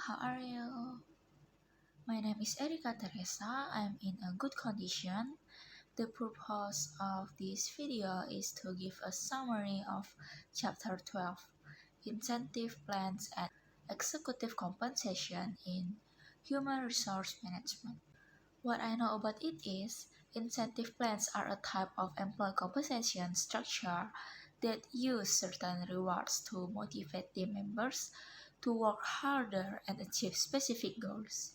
how are you? My name is Erica Theresa. I'm in a good condition. The purpose of this video is to give a summary of Chapter 12, Incentive Plans and Executive Compensation in Human Resource Management. What I know about it is, incentive plans are a type of employee compensation structure that use certain rewards to motivate team members to work harder and achieve specific goals.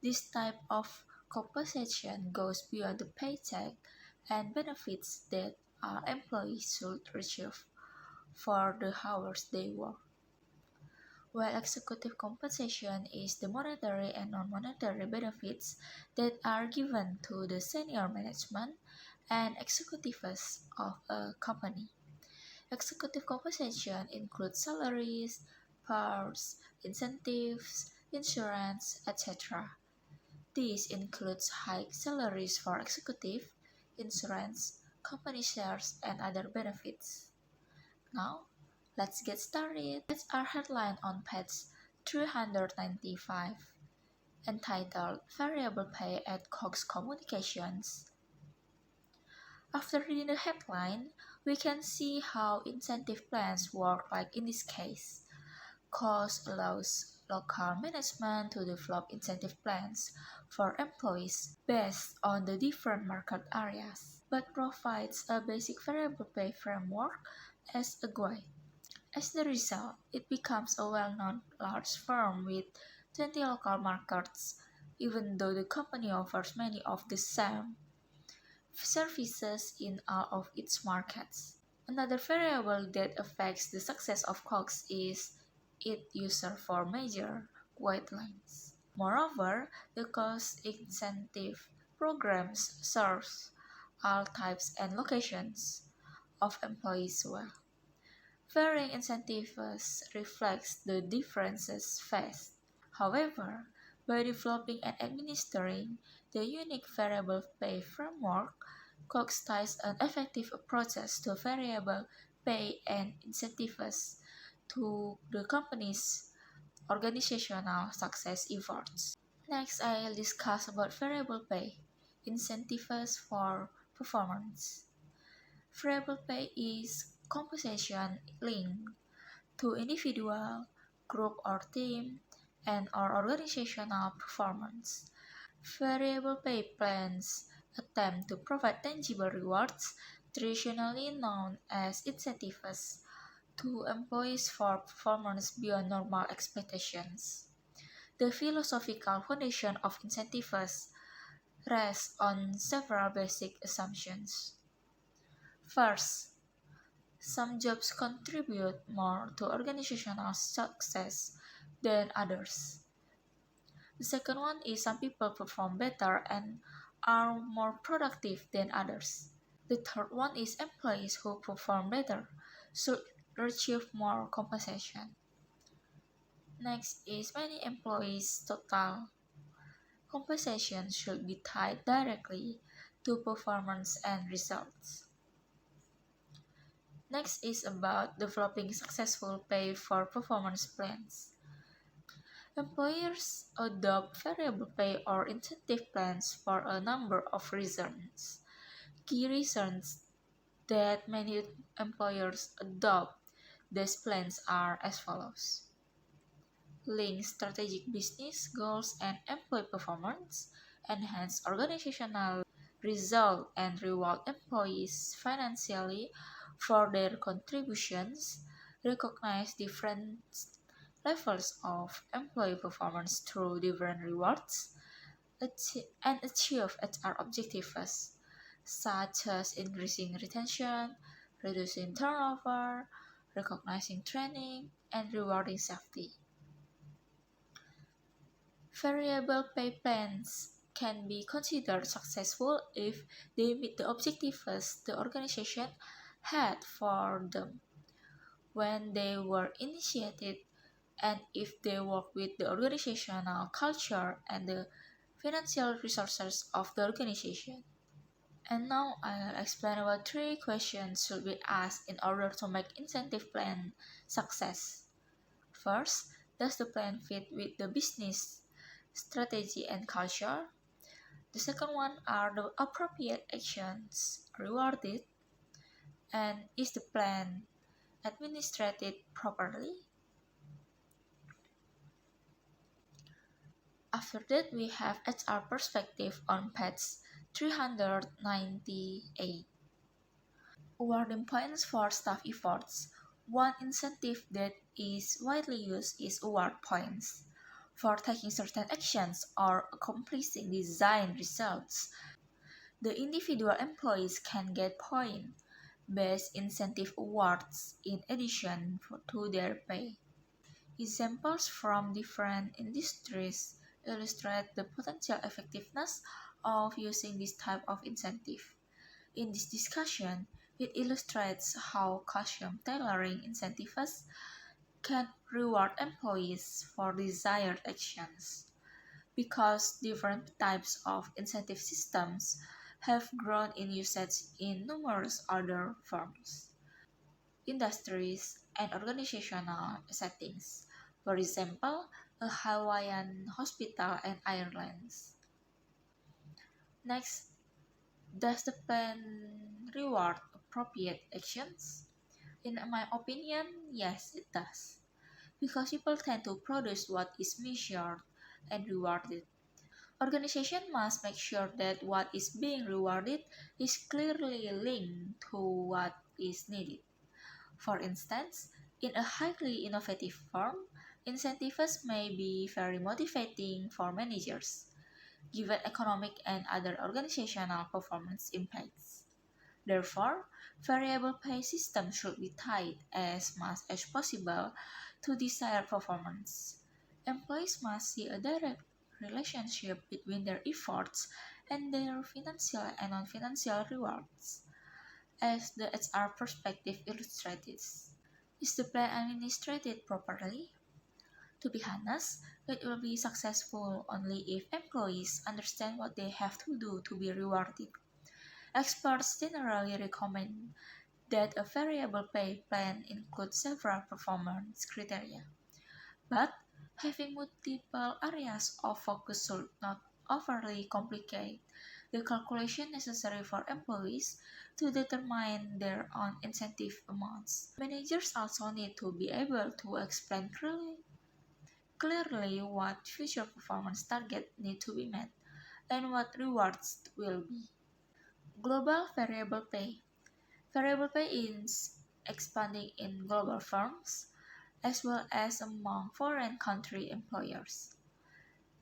This type of compensation goes beyond the paycheck and benefits that our employees should receive for the hours they work. While executive compensation is the monetary and non-monetary benefits that are given to the senior management and executives of a company. Executive compensation includes salaries, perks, incentives, insurance, etc. This includes high salaries for executive, insurance, company shares, and other benefits. Now, let's get started. That's our headline on page 395, entitled Variable Pay at Cox Communications. After reading the headline, we can see how incentive plans work like in this case. Cox allows local management to develop incentive plans for employees based on the different market areas, but provides a basic variable pay framework as a guide. As the result, it becomes a well-known large firm with 20 local markets, even though the company offers many of the same services in all of its markets. Another variable that affects the success of Cox is its use for major guidelines. Moreover, the Cox incentive programs serves all types and locations of employees well. Varying incentives reflects the differences faced. However, by developing and administering the unique variable pay framework, Cox ties an effective approaches to variable pay and incentives to the company's organizational success efforts. Next, I'll discuss about variable pay, incentives for performance. Variable pay is compensation linked to individual, group or team, and or organizational performance. Variable pay plans attempt to provide tangible rewards, traditionally known as incentives, to employees for performance beyond normal expectations. The philosophical foundation of incentives rests on several basic assumptions. First, some jobs contribute more to organizational success than others. The second one is some people perform better and are more productive than others. The third one is employees who perform better should receive more compensation. Next is many employees' total compensation should be tied directly to performance and results. Next is about developing successful pay for performance plans. Employers adopt variable pay or incentive plans for a number of reasons. Key reasons that many employers adopt these plans are as follows. Link strategic business goals and employee performance, enhance organizational result and reward employees financially for their contributions, recognize different levels of employee performance through different rewards, and achieve HR objectives, such as increasing retention, reducing turnover, recognizing training, and rewarding safety. Variable pay plans can be considered successful if they meet the objectives the organization had for them when they were initiated and if they work with the organizational culture and the financial resources of the organization. And now I'll explain about 3 questions should be asked in order to make incentive plan success. First, Does the plan fit with the business strategy and culture? The second one, are the appropriate actions rewarded? And is the plan administered properly? After that, we have HR perspective on page 398. Awarding points for staff efforts. One incentive that is widely used is award points for taking certain actions or accomplishing desired results. The individual employees can get point-based incentive awards in addition to their pay. Examples from different industries illustrate the potential effectiveness of using this type of incentive. In this discussion, it illustrates how custom tailoring incentives can reward employees for desired actions. Because different types of incentive systems have grown in usage in numerous other firms, industries, and organizational settings. For example, a Hawaiian hospital and airlines. Next, does the plan reward appropriate actions? In my opinion, yes, it does. Because people tend to produce what is measured and rewarded. Organization must make sure that what is being rewarded is clearly linked to what is needed. For instance, in a highly innovative firm, incentives may be very motivating for managers, given economic and other organizational performance impacts. Therefore, variable pay systems should be tied as much as possible to desired performance. Employees must see a direct relationship between their efforts and their financial and non-financial rewards, as the HR perspective illustrates. Is the plan administered properly? To be honest, it will be successful only if employees understand what they have to do to be rewarded. Experts generally recommend that a variable pay plan includes several performance criteria, but having multiple areas of focus should not overly complicate the calculation necessary for employees to determine their own incentive amounts. Managers also need to be able to explain clearly what future performance targets need to be met and what rewards will be. Global variable pay. Variable pay is expanding in global firms as well as among foreign country employers.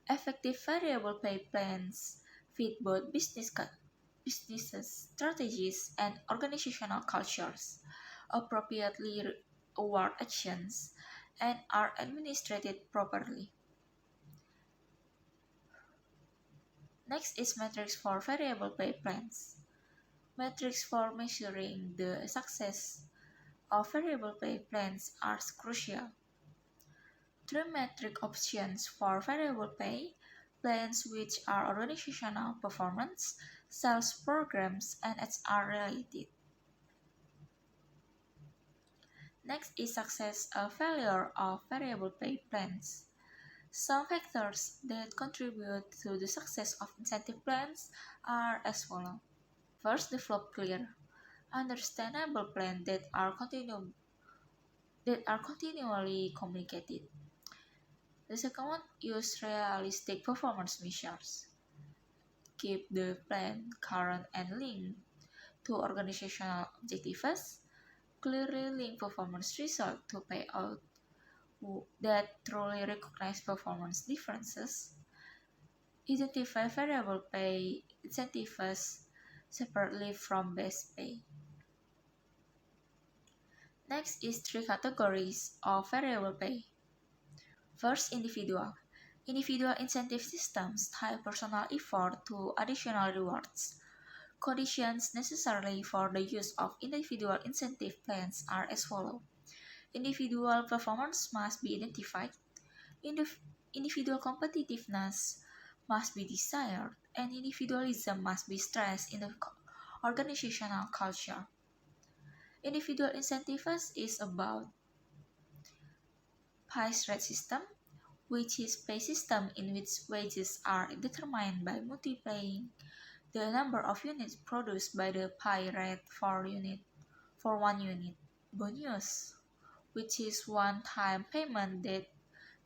Effective variable pay plans fit both businesses, strategies, and organizational cultures, appropriately award actions, and are administered properly. Next is metrics for variable pay plans. Metrics for measuring the success of variable pay plans are crucial. Three metric options for variable pay plans, which are organizational performance, sales programs, and HR related. Next is success or failure of variable pay plans. Some factors that contribute to the success of incentive plans are as follows. First, develop clear, understandable plans that are continually communicated. The second one, use realistic performance measures. Keep the plan current and linked to organizational objectives. Clearly link performance results to payout that truly recognize performance differences. Identify variable pay incentives separately from base pay. Next is three categories of variable pay. First, individual. Individual incentive systems tie personal effort to additional rewards. Conditions necessary for the use of individual incentive plans are as follows. Individual performance must be identified. Individual competitiveness must be desired, and individualism must be stressed in the organizational culture. Individual incentives is about pie rate system, which is pay system in which wages are determined by multiplying the number of units produced by the pie rate for 1 unit. Bonus, which is one-time payment that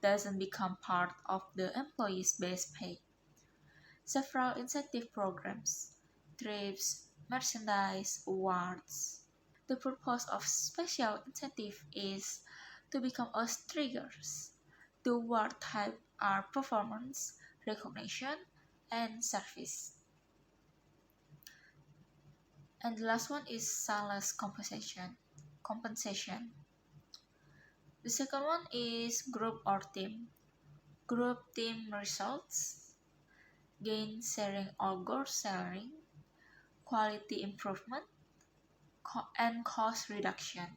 doesn't become part of the employee's base pay. Several incentive programs, trips, merchandise, awards. The purpose of special incentive is to become as triggers. The award type are performance, recognition, and service. And the last one is sales compensation. The second one is group or team. Group team results, gain sharing or goal sharing, quality improvement, and cost reduction.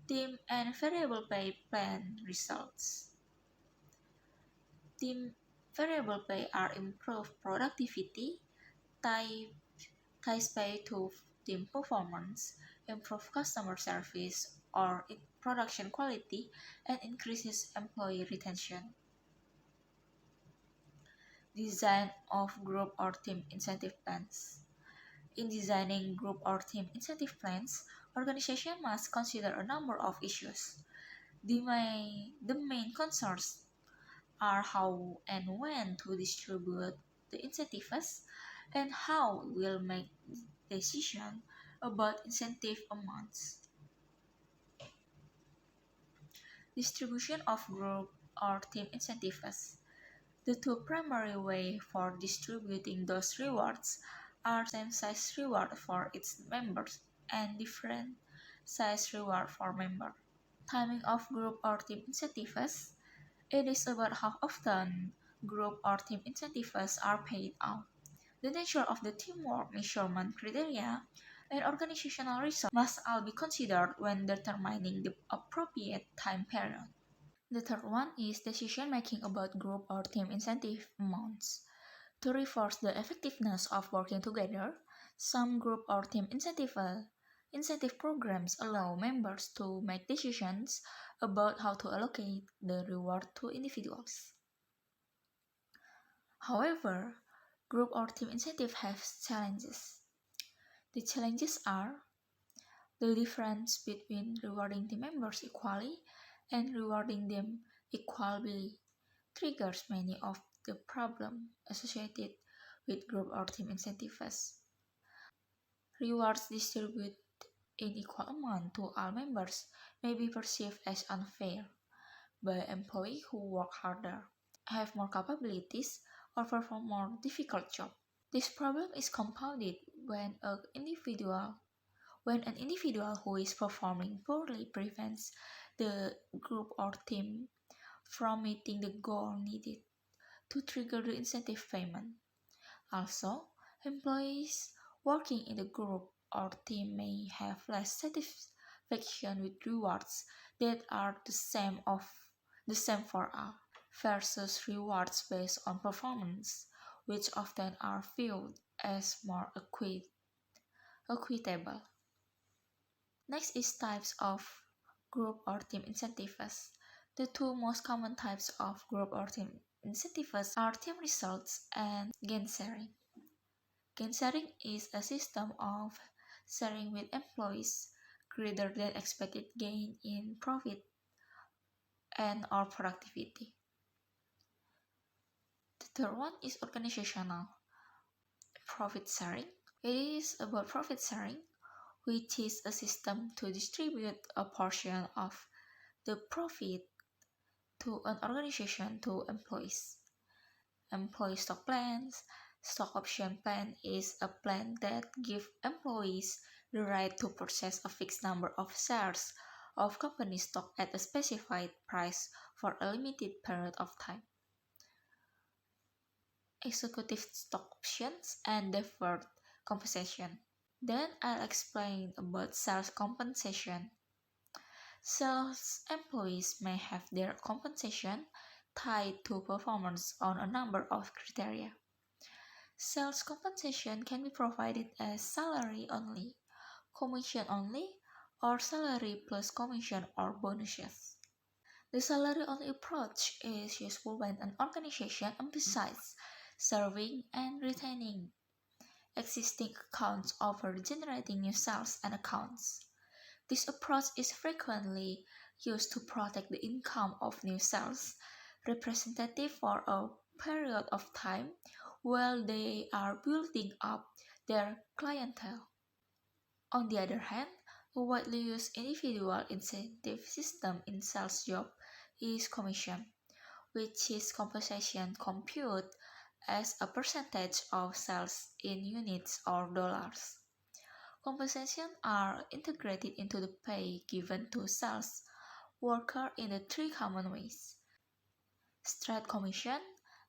Team and variable pay plan results. Team variable pay are improved productivity, ties pay to team performance, improve customer service or production quality, and increases employee retention. Design of group or team incentive plans. In designing group or team incentive plans, organization must consider a number of issues. The main concerns are how and when to distribute the incentives and how will make decision about incentive amounts. Distribution of group or team incentives. The two primary ways for distributing those rewards are same size reward for its members and different size reward for members. Timing of group or team incentives. It is about how often group or team incentives are paid out. The nature of the teamwork measurement criteria and organizational results must all be considered when determining the appropriate time period. The third one is decision making about group or team incentive amounts. To reinforce the effectiveness of working together, some group or team incentive programs allow members to make decisions about how to allocate the reward to individuals. However, group or team incentive have challenges. The challenges are the difference between rewarding the members equally and rewarding them equally triggers many of the problems associated with group or team incentives. Rewards distributed in equal amount to all members may be perceived as unfair by employees who work harder, have more capabilities, or perform more difficult jobs. This problem is compounded when an individual who is performing poorly prevents the group or team from meeting the goal needed to trigger the incentive payment. Also, employees working in the group or team may have less satisfaction with rewards that are the same for all, versus rewards based on performance, which often are viewed as more equitable. Next is types of group or team incentives. The two most common types of group or team incentives are team results and gain sharing. Gain sharing is a system of sharing with employees greater than expected gain in profit and or productivity. The third one is organizational profit sharing. It is about profit sharing, which is a system to distribute a portion of the profit to an organization to employees. Employee stock plans. Stock option plan is a plan that gives employees the right to purchase a fixed number of shares of company stock at a specified price for a limited period of time. Executive stock options and deferred compensation. Then I'll explain about sales compensation. Sales employees may have their compensation tied to performance on a number of criteria. Sales compensation can be provided as salary only, commission only, or salary plus commission or bonuses. The salary-only approach is useful when an organization emphasizes serving and retaining existing accounts over generating new sales and accounts. This approach is frequently used to protect the income of new sales, representative for a period of time while they are building up their clientele. On the other hand, a widely used individual incentive system in sales job is commission, which is compensation computed as a percentage of sales in units or dollars. Compensations are integrated into the pay given to sales worker in the three common ways: straight commission,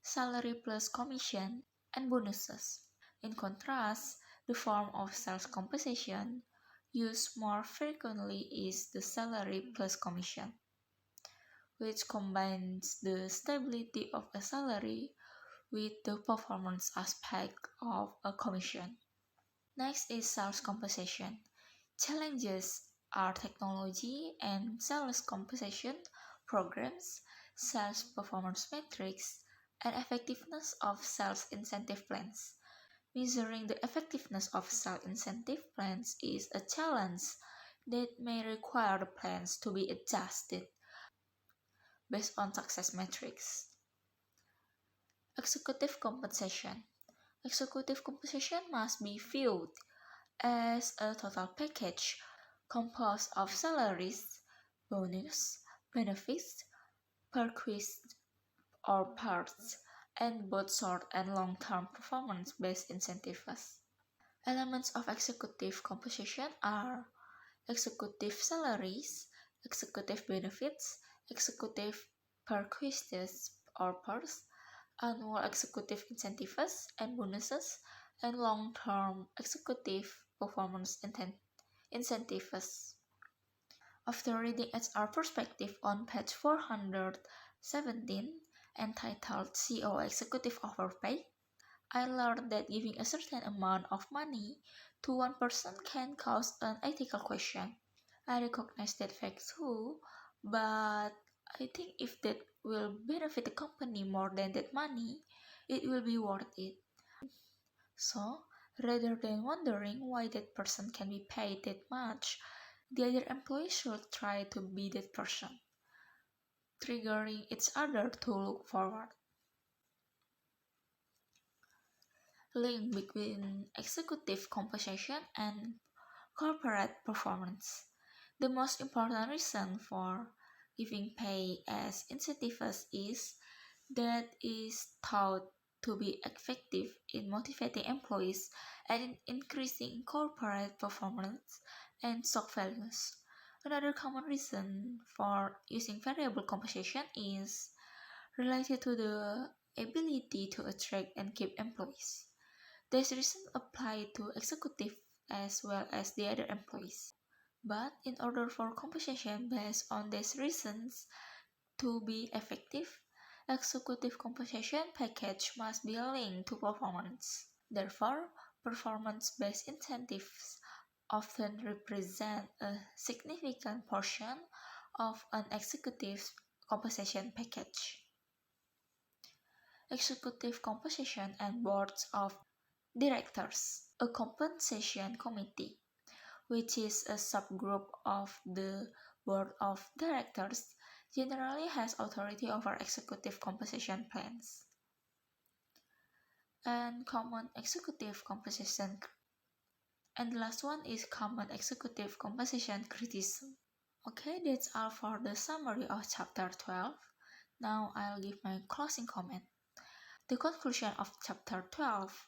salary plus commission, and bonuses. In contrast, the form of sales compensation used more frequently is the salary plus commission, which combines the stability of a salary with the performance aspect of a commission. Next is sales compensation. Challenges are technology and sales compensation programs, sales performance metrics, and effectiveness of sales incentive plans. Measuring the effectiveness of sales incentive plans is a challenge that may require the plans to be adjusted based on success metrics. Executive compensation. Executive compensation must be viewed as a total package composed of salaries, bonus, benefits, perquisites or perks, and both short and long-term performance-based incentives. Elements of executive compensation are executive salaries, executive benefits, executive perquisites or perks, annual executive incentives and bonuses, and long-term executive performance incentives. After reading HR perspective on page 417, entitled CEO Executive Overpay, I learned that giving a certain amount of money to one person can cause an ethical question. I recognize that fact too, but I think if that will benefit the company more than that money, it will be worth it. So, rather than wondering why that person can be paid that much, the other employees should try to be that person, triggering each other to look forward. Link between executive compensation and corporate performance. The most important reason for giving pay as incentives is that is thought to be effective in motivating employees and in increasing corporate performance and stock values. Another common reason for using variable compensation is related to the ability to attract and keep employees. This reason apply to executive as well as the other employees. But in order for compensation based on these reasons to be effective, executive compensation package must be linked to performance. Therefore, performance-based incentives often represent a significant portion of an executive's compensation package. Executive compensation and boards of directors. A compensation committee, which is a subgroup of the board of directors, generally has authority over executive compensation plans. And common executive compensation. And the last one is common executive compensation criticism. Okay, that's all for the summary of chapter 12. Now I'll give my closing comment. The conclusion of chapter 12,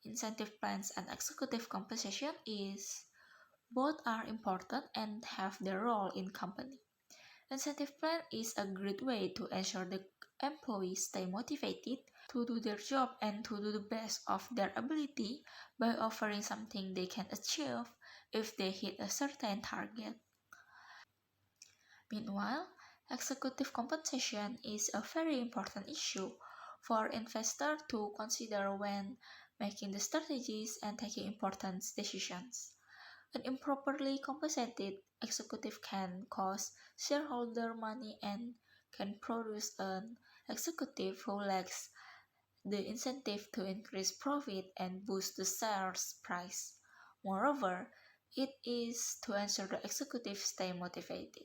incentive plans and executive compensation, is both are important and have their role in company. Incentive plan is a great way to ensure the employees stay motivated to do their job and to do the best of their ability by offering something they can achieve if they hit a certain target. Meanwhile, executive compensation is a very important issue for investors to consider when making the strategies and taking important decisions. An improperly compensated executive can cost shareholder money and can produce an executive who lacks the incentive to increase profit and boost the shares price. Moreover, it is to ensure the executive stay motivated.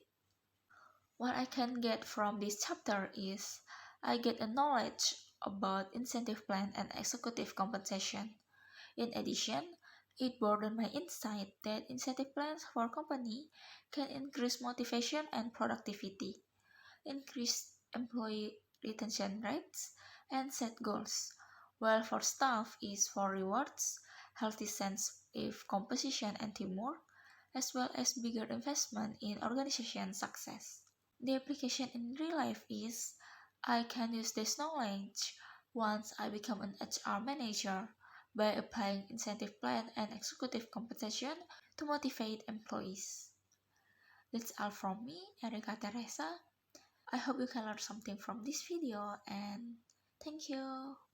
What I can get from this chapter is I get a knowledge about incentive plan and executive compensation. In addition, it broadened my insight that incentive plans for company can increase motivation and productivity, increase employee retention rates, and set goals, while for staff is for rewards, healthy sense of composition and teamwork, as well as bigger investment in organization success. The application in real life is I can use this knowledge once I become an HR manager by applying incentive plan and executive compensation to motivate employees. That's all from me, Erica Theresa. I hope you can learn something from this video and thank you.